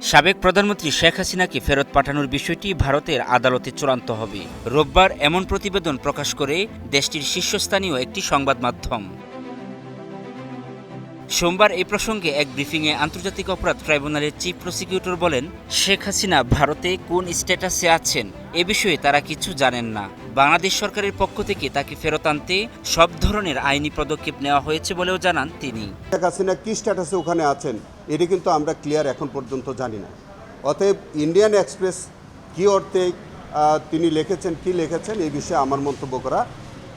সাবেক প্রধানমন্ত্রী শেখ হাসিনাকে ফেরত পাঠানোর বিষয়টি ভারতের আদালতে চূড়ান্ত হবে। রোববার এমন প্রতিবেদন প্রকাশ করে দেশটির শীর্ষস্থানীয় একটি সংবাদ মাধ্যম। সোমবার এই প্রসঙ্গে এক ব্রিফিংয়ে আন্তর্জাতিক অপরাধ ট্রাইব্যুনালের চিফ প্রসিকিউটর বলেন, শেখ হাসিনা ভারতে কোন স্ট্যাটাসে আছেন এ বিষয়ে তারা কিছু জানেন না। বাংলাদেশ সরকারের পক্ষ থেকে তাকে ফেরত আনতে সব ধরনের আইনি পদক্ষেপ নেওয়া হয়েছে বলেও জানান তিনি। শেখ হাসিনা কী স্ট্যাটাসে ওখানে আছেন এটি কিন্তু আমরা ক্লিয়ার এখন পর্যন্ত জানি না। অতএব ইন্ডিয়ান এক্সপ্রেস কী অর্থে তিনি লিখেছেন কি লিখেছেন এই বিষয়ে আমার মন্তব্য করা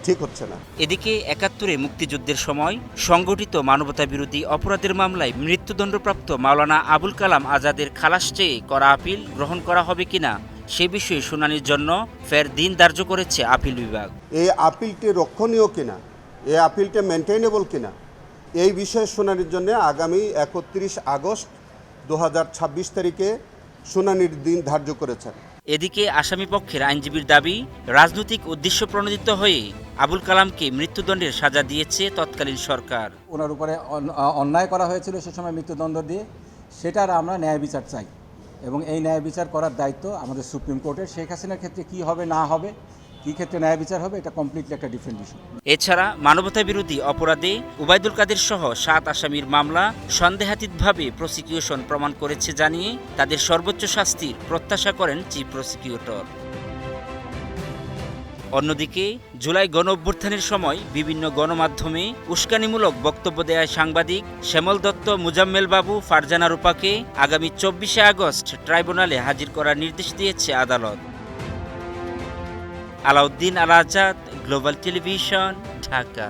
ঠিক হচ্ছে না। এদিকে ৭১-এ মুক্তিযুদ্ধের সময় সংগঠিত মানবতাবিরোধী অপরাধের মামলায় মৃত্যুদণ্ডপ্রাপ্ত মাওলানা আবুল কালাম আজাদের খালাস চেয়ে করা আপিল গ্রহণ করা হবে কিনা সে বিষয়ে শুনানির জন্য ফের দিন ধার্য করেছে আপিল বিভাগ। এই আপিলটি রক্ষণীয় কিনা, এই আপিলটা মেনটেনেবল কিনা এই বিষয়ে শুনানির জন্য আগামী ৩১ আগস্ট ২০২৬ তারিখে শুনানির দিন ধার্য করেছেন। এদিকে আসামি পক্ষের আইনজীবীর দাবি, রাজনৈতিক উদ্দেশ্য প্রণোদিত হয়ে আবুল কালামকে মৃত্যুদণ্ডের সাজা দিয়েছে তৎকালীন সরকার। ওনার উপরে অন্যায় করা হয়েছিল সে সময় মৃত্যুদণ্ড দিয়ে, সেটার আমরা ন্যায় বিচার চাই এবং এই ন্যায় বিচার করার দায়িত্ব আমাদের সুপ্রিম কোর্টের। শেখ হাসিনার ক্ষেত্রে কী হবে না হবে, কী ক্ষেত্রে ন্যায় বিচার হবে, এটা কমপ্লিটলি একটা ডিফারেন্ট ইস্যু। এছাড়া মানবতাবিরোধী অপরাধে উবাইদুল কাদের সহ ৭ আসামির মামলা সন্দেহাতীতভাবে প্রসিকিউশন প্রমাণ করেছে জানিয়ে তাদের সর্বোচ্চ শাস্তির প্রত্যাশা করেন চিফ প্রসিকিউটর। অন্যদিকে জুলাই গণঅভ্যুত্থানের সময় বিভিন্ন গণমাধ্যমে উস্কানিমূলক বক্তব্য দেয়া সাংবাদিক শ্যামল দত্ত, মুজাম্মেল বাবু, ফারজানা রূপাকে আগামী ২৪শে আগস্ট ট্রাইব্যুনালে হাজির করার নির্দেশ দিয়েছে আদালত। আলাউদ্দিন আল আজাদ, গ্লোবাল টেলিভিশন, ঢাকা।